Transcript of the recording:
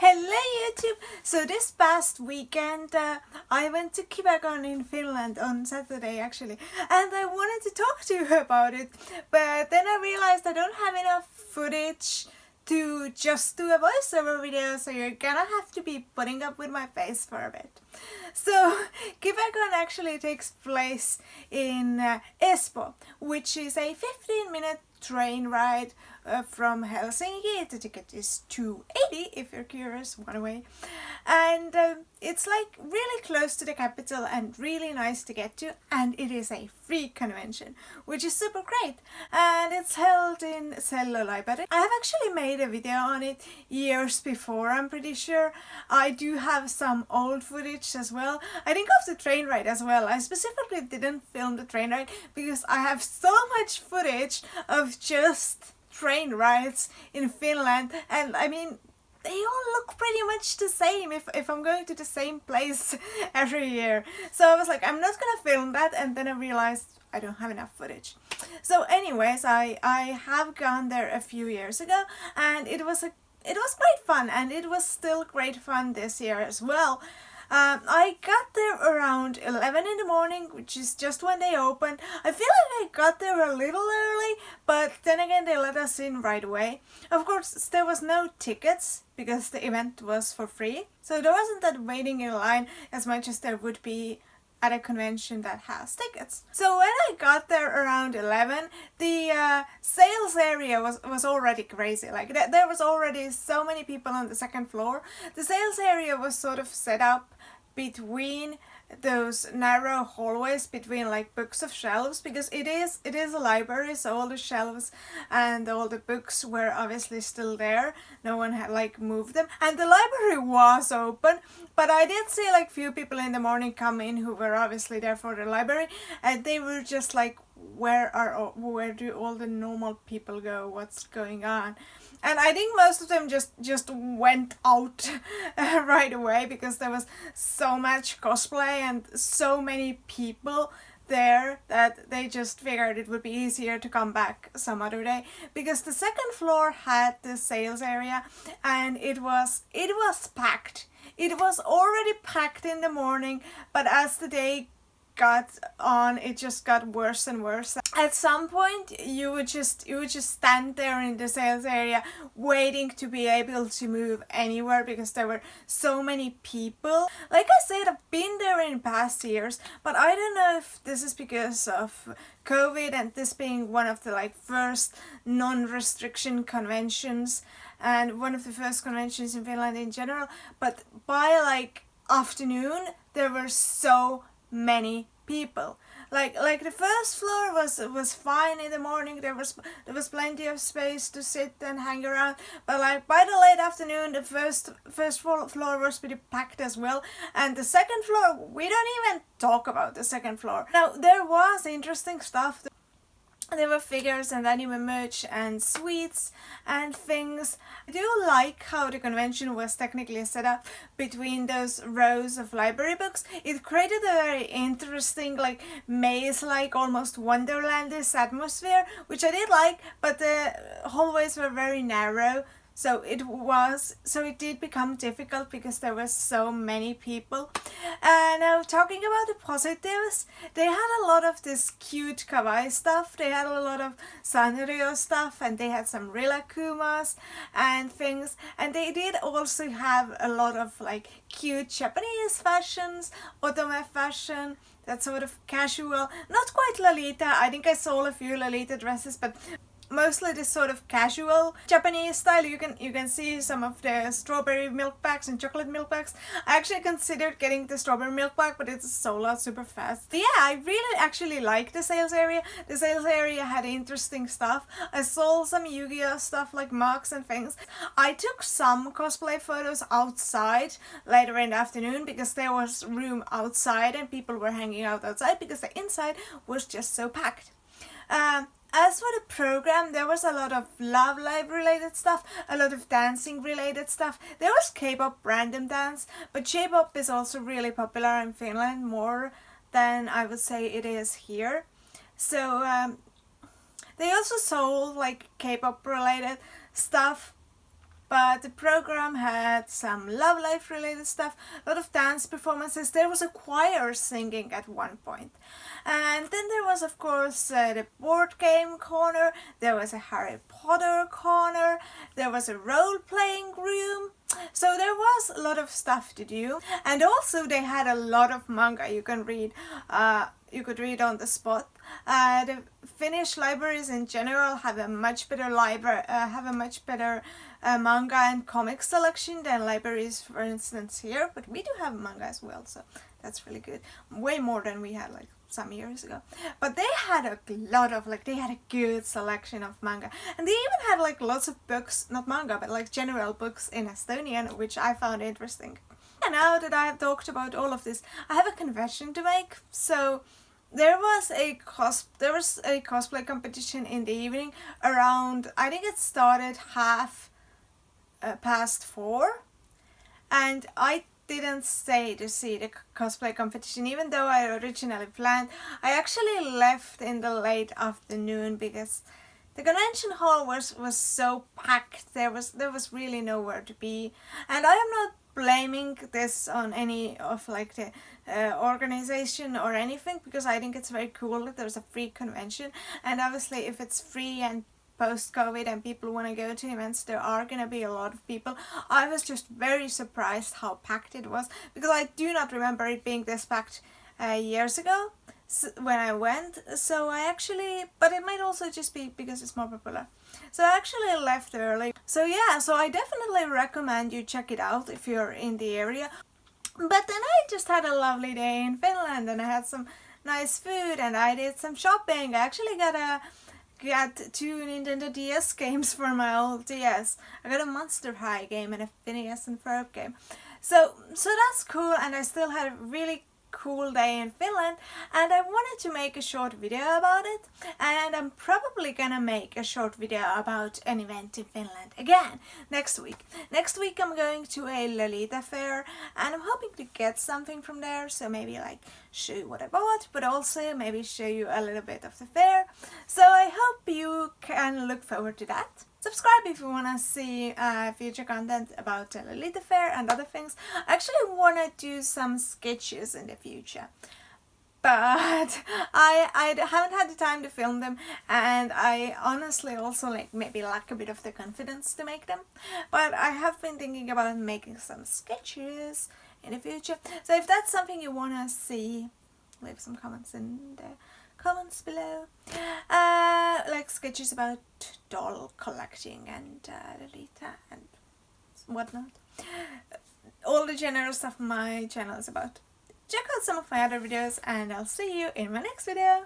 Hello YouTube! So this past weekend I went to Kibecon in Finland on Saturday actually, and I wanted to talk to you about it, but then I realized I don't have enough footage to just do a voiceover video, so you're gonna have to be putting up with my face for a bit. So Kibecon actually takes place in Espoo, which is a 15-minute train ride from Helsinki. The ticket is $2.80 if you're curious, one way. And it's like really close to the capital and really nice to get to, and it is a free convention, which is super great. And it's held in Sello library. I have actually made a video on it years before, I'm pretty sure. I do have some old footage as well. I think of the train ride as well. I specifically didn't film the train ride because I have so much footage of just train rides in Finland, and I mean they all look pretty much the same if I'm going to the same place every year. So I was like, I'm not gonna film that, and then I realized I don't have enough footage. So anyways, I have gone there a few years ago, and it was great fun, and it was still great fun this year as well. I got there around 11 in the morning, which is just when they opened. I feel like I got there a little early, but then again they let us in right away. Of course, there was no tickets because the event was for free, so there wasn't that waiting in line as much as there would be at a convention that has tickets. So when I got there around 11, the sales area was already crazy. Like there was already so many people on the second floor. The sales area was sort of set up between those narrow hallways between like books of shelves, because it is a library, so all the shelves and all the books were obviously still there. No one had like moved them, and the library was open, but I did see like few people in the morning come in who were obviously there for the library, and they were just like, where do all the normal people go, what's going on? And I think most of them just went out right away, because there was so much cosplay and so many people there that they just figured it would be easier to come back some other day, because the second floor had the sales area, and it was packed. It was already packed in the morning, but as the day got on, it just got worse and worse. At some point you would just stand there in the sales area waiting to be able to move anywhere, because there were so many people. Like I said, I've been there in past years, but I don't know if this is because of COVID and this being one of the like first non-restriction conventions and one of the first conventions in Finland in general, but by like afternoon there were so many people. Like the first floor was fine in the morning. There was plenty of space to sit and hang around, but like by the late afternoon the first floor was pretty packed as well, and the second floor, we don't even talk about the second floor. Now there was interesting stuff. There were figures and anime merch and sweets and things. I do like how the convention was technically set up between those rows of library books. It created a very interesting, like maze-like, almost Wonderlandish atmosphere, which I did like, but the hallways were very narrow. So it did become difficult because there were so many people. Now talking about the positives, they had a lot of this cute kawaii stuff. They had a lot of Sanrio stuff, and they had some Rilakumas and things. And they did also have a lot of like cute Japanese fashions, otome fashion, that sort of casual, not quite Lolita. I think I saw a few Lolita dresses, but mostly this sort of casual Japanese style. You can see some of the strawberry milk packs and chocolate milk packs. I actually considered getting the strawberry milk pack, but it's sold out super fast. But yeah, I really actually liked the sales area. The sales area had interesting stuff. I saw some Yu-Gi-Oh stuff like mugs and things. I took some cosplay photos outside later in the afternoon because there was room outside and people were hanging out outside because the inside was just so packed. As for the program, there was a lot of Love Live related stuff, a lot of dancing related stuff. There was K-pop random dance, but J-pop is also really popular in Finland, more than I would say it is here. So they also sold like K-pop related stuff. but the program had some love life related stuff, a lot of dance performances. There was a choir singing at one point. And then there was, of course, the board game corner, there was a Harry Potter corner, there was a role-playing room. So there was a lot of stuff to do, and also they had a lot of manga you can read. You could read on the spot. The Finnish libraries in general have a much better manga and comic selection than libraries, for instance, here. But we do have manga as well, so that's really good. Way more than we had like some years ago. But they had a lot of they had a good selection of manga, and they even had like lots of books, not manga, but like general books in Estonian, which I found interesting. And now that I have talked about all of this, I have a confession to make. So there was a cosplay competition in the evening around, I think it started past 4, and I didn't stay to see the cosplay competition, even though I originally planned. I actually left in the late afternoon because the convention hall was so packed. There was really nowhere to be, and I am not blaming this on any of like the organization or anything, because I think it's very cool that there's a free convention, and obviously if it's free and post-COVID and people want to go to events, there are gonna be a lot of people. I was just very surprised how packed it was, because I do not remember it being this packed years ago when I went. So I actually, but it might also just be because it's more popular. So I actually left early. So yeah, so I definitely recommend you check it out if you're in the area. But then I just had a lovely day in Finland, and I had some nice food, and I did some shopping. I actually got 2 Nintendo DS games for my old DS. I got a Monster High game and a Phineas and Ferb game. So that's cool, and I still had a really cool day in Finland, and I wanted to make a short video about it, and I'm probably gonna make a short video about an event in Finland again next week. Next week I'm going to a Lolita fair, and I'm hoping to get something from there, so maybe like show you what I bought, but also maybe show you a little bit of the fair. So I hope you can look forward to that. Subscribe if you want to see future content about the Lolita Fair and other things. I actually want to do some sketches in the future, but I haven't had the time to film them, and I honestly also maybe lack a bit of the confidence to make them. But I have been thinking about making some sketches in the future. So if that's something you want to see, leave some comments in the comments below. Like sketches about doll collecting and Lolita and whatnot. All the general stuff my channel is about. Check out some of my other videos, and I'll see you in my next video.